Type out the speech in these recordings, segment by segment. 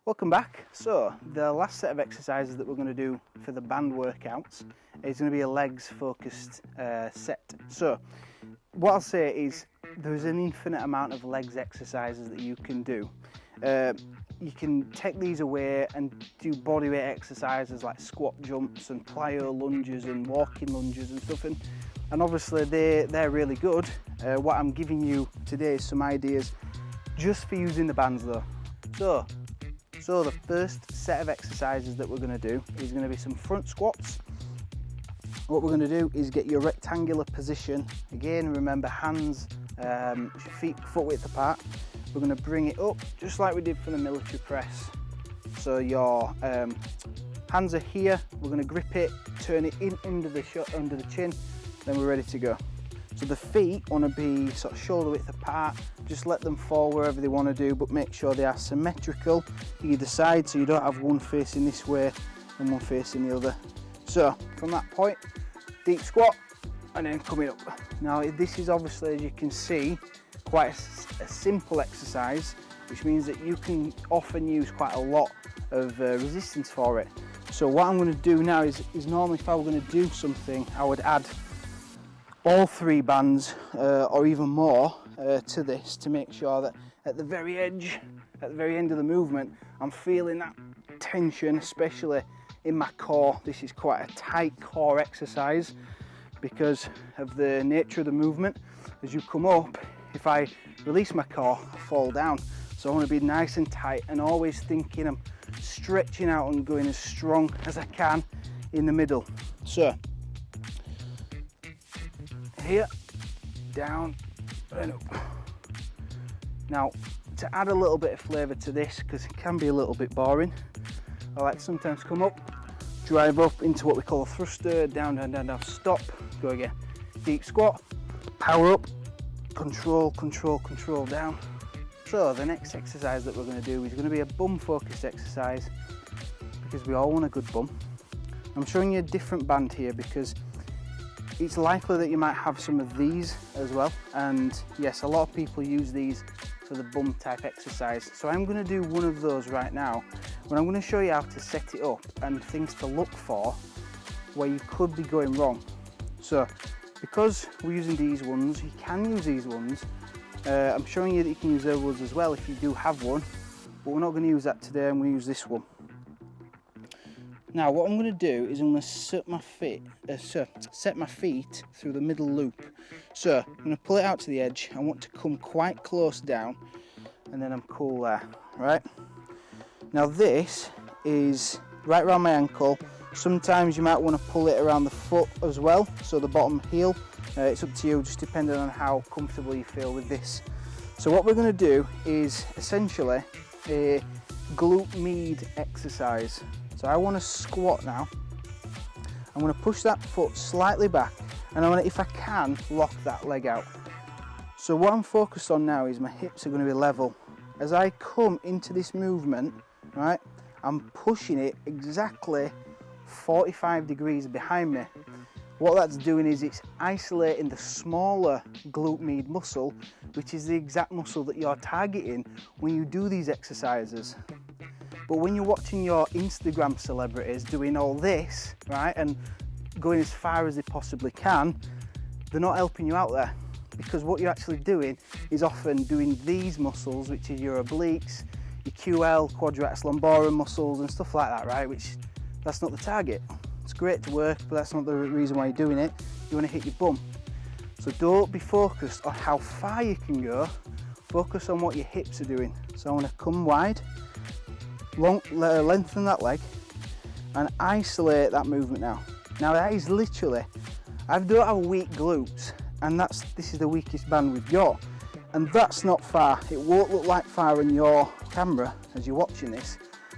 Welcome back. So the last set of exercises that we're going to do for the band workouts is going to be a legs focused set. So what I'll say is there's an infinite amount of legs exercises that you can do. You can take these away and do bodyweight exercises like squat jumps and plyo lunges and walking lunges and stuff, and obviously they're really good. What I'm giving you today is some ideas just for using the bands though. So the first set of exercises that we're going to do is going to be some front squats. What we're going to do is get your rectangular position. Again, remember hands, feet foot width apart. We're going to bring it up just like we did for the military press. So your hands are here. We're going to grip it, turn it in under the chin, then we're ready to go. So the feet want to be sort of shoulder width apart. Just let them fall wherever they want to do, but make sure they are symmetrical either side, so you don't have one facing this way and one facing the other. So from that point, deep squat and then coming up. Now this is obviously, as you can see, quite a simple exercise, which means that you can often use quite a lot of resistance for it. So what I'm going to do now is normally if I were going to do something, I would add all three bands or even more to this, to make sure that at the very end of the movement, I'm feeling that tension, especially in my core. This is quite a tight core exercise because of the nature of the movement. As you come up, if I release my core, I fall down. So I want to be nice and tight and always thinking I'm stretching out and going as strong as I can in the middle. So here, down and up. Now, to add a little bit of flavour to this, because it can be a little bit boring, I like to sometimes come up, drive up into what we call a thruster, down, down, down, down, stop, go again. Deep squat, power up, control, control, control down. So the next exercise that we're going to do is going to be a bum focused exercise, because we all want a good bum. I'm showing you a different band here because it's likely that you might have some of these as well, and yes, a lot of people use these for the bum type exercise. So I'm going to do one of those right now, when I'm going to show you how to set it up and things to look for where you could be going wrong. So because we're using these ones, you can use these ones. I'm showing you that you can use those ones as well if you do have one, but we're not going to use that today. I'm going to use this one. Now what I'm going to do is I'm going to set my feet through the middle loop. So I'm going to pull it out to the edge. I want to come quite close down and then I'm cool there, right? Now this is right around my ankle. Sometimes you might want to pull it around the foot as well, so the bottom heel. It's up to you, just depending on how comfortable you feel with this. So what we're going to do is essentially a glute med exercise. So I want to squat now. I'm going to push that foot slightly back and I want to, if I can, lock that leg out. So what I'm focused on now is my hips are going to be level. As I come into this movement, right, I'm pushing it exactly 45 degrees behind me. What that's doing is it's isolating the smaller glute med muscle, which is the exact muscle that you're targeting when you do these exercises. But when you're watching your Instagram celebrities doing all this, right, and going as far as they possibly can, they're not helping you out there, because what you're actually doing is often doing these muscles, which is your obliques, your QL, quadratus lumborum muscles and stuff like that, right, which that's not the target. It's great to work, but that's not the reason why you're doing it. You want to hit your bum. So don't be focused on how far you can go, focus on what your hips are doing. So I want to come wide, lengthen that leg and isolate that movement now. Now that is literally, I don't have weak glutes, and this is the weakest band we've got, and that's not far. It won't look like far on your camera as you're watching this,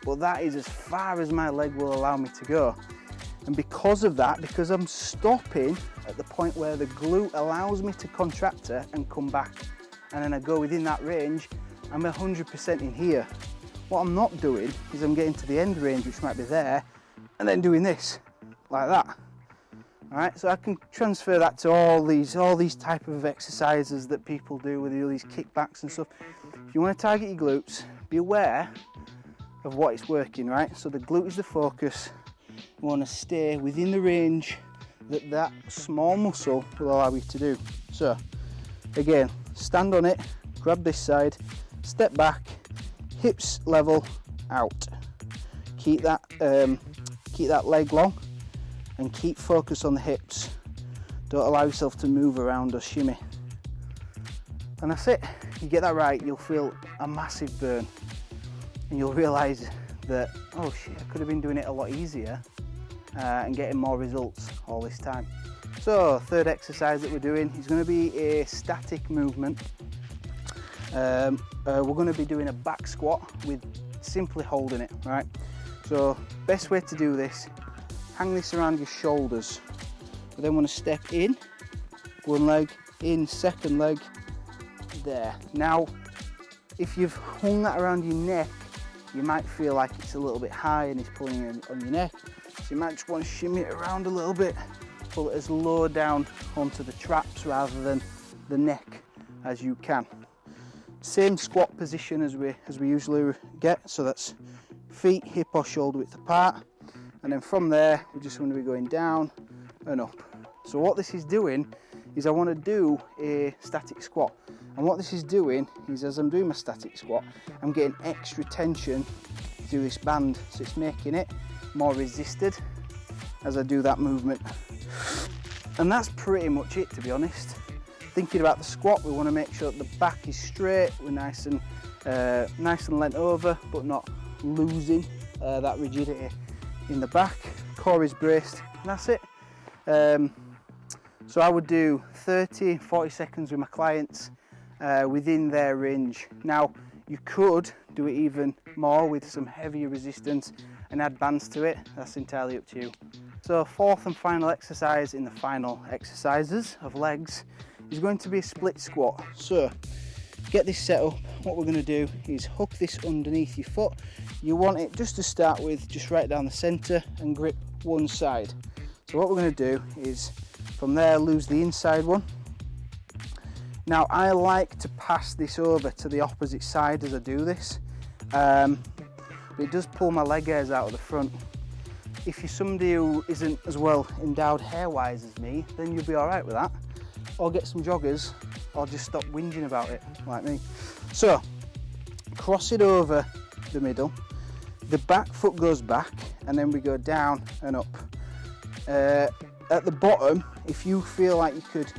but that is as far as my leg will allow me to go. And because of that, because I'm stopping at the point where the glute allows me to contract it and come back, and then I go within that range, I'm 100% in here. What I'm not doing is I'm getting to the end range, which might be there, and then doing this, like that. All right, so I can transfer that to all these type of exercises that people do with all these kickbacks and stuff. If you want to target your glutes, be aware of what it's working, right? So the glute is the focus. You want to stay within the range that that small muscle will allow you to do. So again, stand on it, grab this side, step back, hips level, out. Keep that leg long and keep focus on the hips. Don't allow yourself to move around or shimmy. And that's it. You get that right, you'll feel a massive burn and you'll realise that, oh shit, I could have been doing it a lot easier and getting more results all this time. So third exercise that we're doing is going to be a static movement. We're going to be doing a back squat with simply holding it, right? So best way to do this, hang this around your shoulders. We then want to step in, one leg, in, second leg, there. Now, if you've hung that around your neck, you might feel like it's a little bit high and it's pulling on your neck. So you might just want to shimmy it around a little bit, pull it as low down onto the traps rather than the neck as you can. Same squat position as we usually get, so that's feet hip or shoulder width apart, and then from there we just want to be going down and up. So what this is doing is I want to do a static squat, and what this is doing is as I'm doing my static squat I'm getting extra tension through this band, so it's making it more resisted as I do that movement. And that's pretty much it, to be honest. Thinking about the squat, we want to make sure that the back is straight, we're nice and leant over but not losing that rigidity in the back. Core is braced, and that's it. So I would do 30-40 seconds with my clients within their range. Now you could do it even more with some heavier resistance and add bands to it, that's entirely up to you. So fourth and final exercise in the final exercises of legs is going to be a split squat. So get this set up. What we're going to do is hook this underneath your foot. You want it just to start with just right down the center and grip one side. So what we're going to do is from there lose the inside one. Now I like to pass this over to the opposite side as I do this, but it does pull my leg hairs out of the front. If you're somebody who isn't as well endowed hair wise as me, then you'll be alright with that, or get some joggers, or just stop whinging about it like me. So cross it over the middle, the back foot goes back, and then we go down and up. At the bottom, if you feel like you could,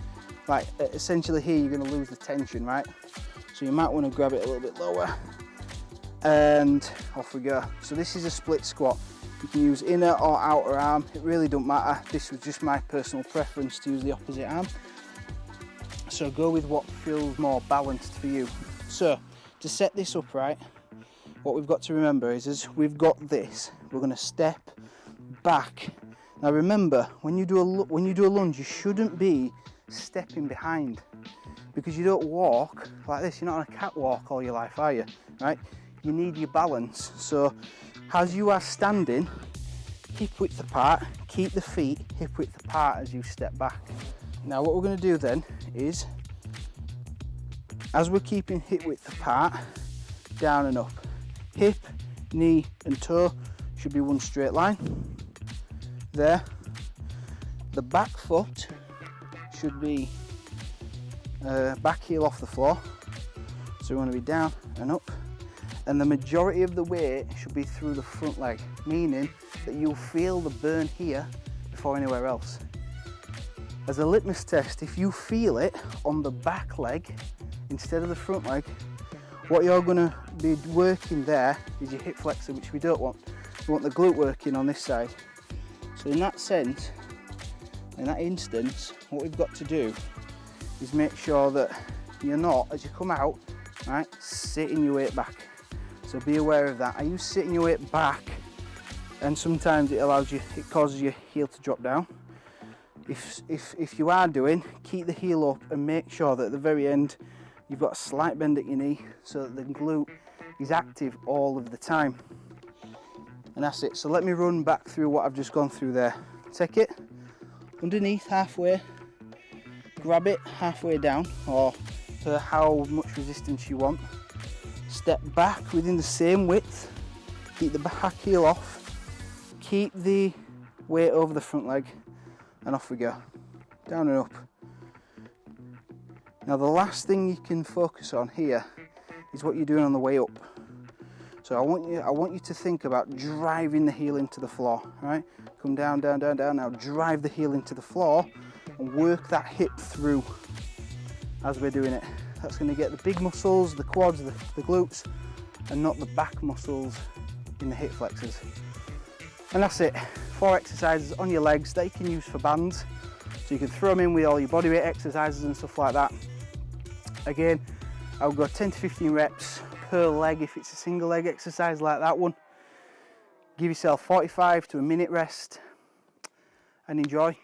like essentially here you're going to lose the tension, right? So you might want to grab it a little bit lower and off we go. So this is a split squat. You can use inner or outer arm, it really don't matter. This was just my personal preference to use the opposite arm. So go with what feels more balanced for you. So to set this up right, what we've got to remember is as we've got this, we're going to step back. Now remember, when you do a lunge, you shouldn't be stepping behind, because you don't walk like this. You're not on a catwalk all your life, are you? Right? You need your balance. So as you are standing, hip width apart, keep the feet hip width apart as you step back. Now what we're going to do then is, as we're keeping hip width apart, down and up. Hip, knee and toe should be one straight line. There. The back foot should be back heel off the floor. So we want to be down and up. And the majority of the weight should be through the front leg, meaning that you'll feel the burn here before anywhere else. As a litmus test, if you feel it on the back leg instead of the front leg, what you're going to be working there is your hip flexor, which we don't want. We want the glute working on this side. So in that sense, in that instance, what we've got to do is make sure that you're not, as you come out, right, sitting your weight back. So be aware of that. Are you sitting your weight back? And sometimes it causes your heel to drop down. If you are doing, keep the heel up and make sure that at the very end you've got a slight bend at your knee so that the glute is active all of the time. And that's it. So let me run back through what I've just gone through there. Take it underneath halfway, grab it halfway down or to how much resistance you want. Step back within the same width, keep the back heel off, keep the weight over the front leg, and off we go, down and up. Now the last thing you can focus on here is what you're doing on the way up. So I want you to think about driving the heel into the floor, right? Come down, down, down, down. Now drive the heel into the floor and work that hip through as we're doing it. That's going to get the big muscles, the quads, the glutes, and not the back muscles in the hip flexors. And that's it. 4 exercises on your legs that you can use for bands. So you can throw them in with all your bodyweight exercises and stuff like that. Again, I'll go 10 to 15 reps per leg if it's a single leg exercise like that one. Give yourself 45 to a minute rest and enjoy.